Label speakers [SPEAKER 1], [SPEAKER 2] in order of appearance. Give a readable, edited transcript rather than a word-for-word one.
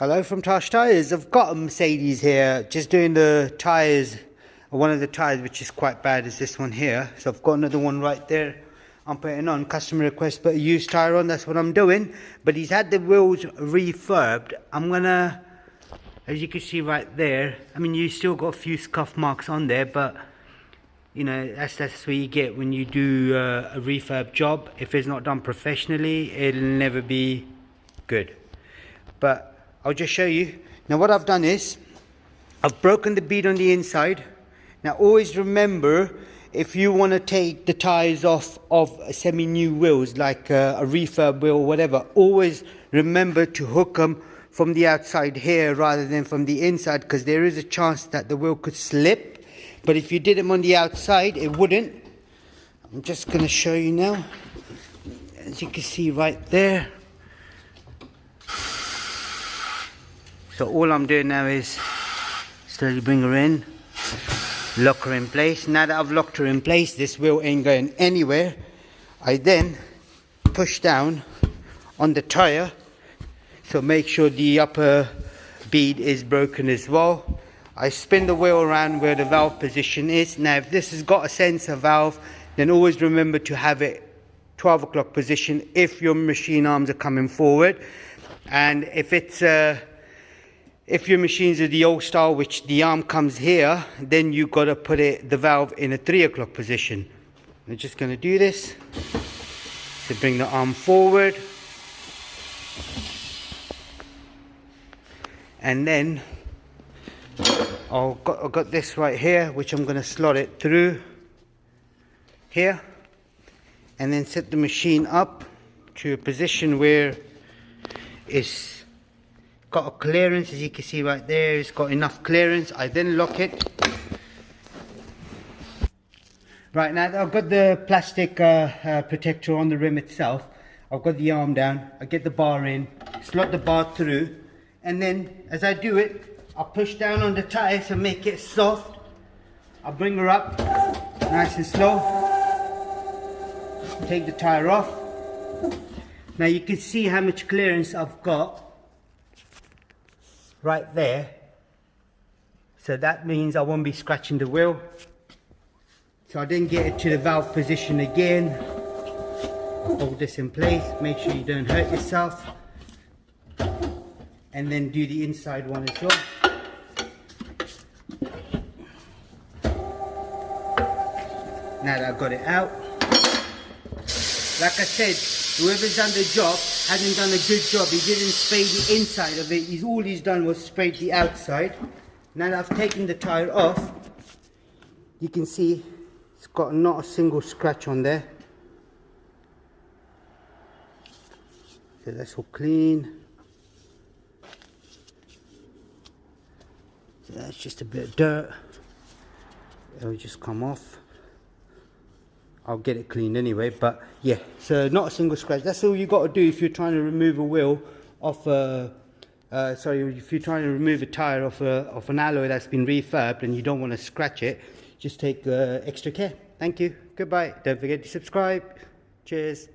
[SPEAKER 1] Hello from Tosh Tyres. I've got a Mercedes here, just doing the tyres. One of the tyres which is quite bad is this one here. So I've got another one right there. I'm putting on customer request, put a used tyre on, that's what I'm doing. But he's had the wheels refurbed. I'm gonna, as you can see right there, I mean you still got a few scuff marks on there, but you know, that's what you get when you do a refurb job. If it's not done professionally, it'll never be good. But I'll just show you. Now what I've done is, I've broken the bead on the inside. Now always remember, if you want to take the tyres off of semi-new wheels, like a refurb wheel or whatever, always remember to hook them from the outside here rather than from the inside, because there is a chance that the wheel could slip. But if you did them on the outside, it wouldn't. I'm just going to show you now. As you can see right there. So all I'm doing now is slowly bring her in, lock her in place. Now that I've locked her in place, this wheel ain't going anywhere. I then push down on the tyre, so make sure the upper bead is broken as well. I spin the wheel around where the valve position is. Now if this has got a sensor valve, then always remember to have it 12 o'clock position if your machine arms are coming forward. And if your machines are the old style, which the arm comes here, then you've got to put the valve in a 3 o'clock position. I'm just going to do this. So bring the arm forward. And then I've got this right here, which I'm going to slot it through here. And then set the machine up to a position where it's got a clearance. As you can see right there, it's got enough clearance. I then lock it. Right, now that I've got the plastic protector on the rim itself, I've got the arm down, I get the bar in, slot the bar through, and then as I do it, I'll push down on the tyre to make it soft. I'll bring her up nice and slow, take the tyre off. Now you can see how much clearance I've got right there, so that means I won't be scratching the wheel. So I then get it to the valve position again, hold this in place, make sure you don't hurt yourself, and then do the inside one as well. Now that I've got it out, like I said, whoever's done the job hasn't done a good job. He didn't spray the inside of it. All he's done was spray the outside. Now that I've taken the tyre off, you can see it's got not a single scratch on there. So that's all clean. So that's just a bit of dirt. It'll just come off. I'll get it cleaned anyway, but yeah, so not a single scratch. That's all you got to do if you're trying to remove a wheel off if you're trying to remove a tyre off an alloy that's been refurbed and you don't want to scratch it, just take extra care. Thank you. Goodbye. Don't forget to subscribe. Cheers.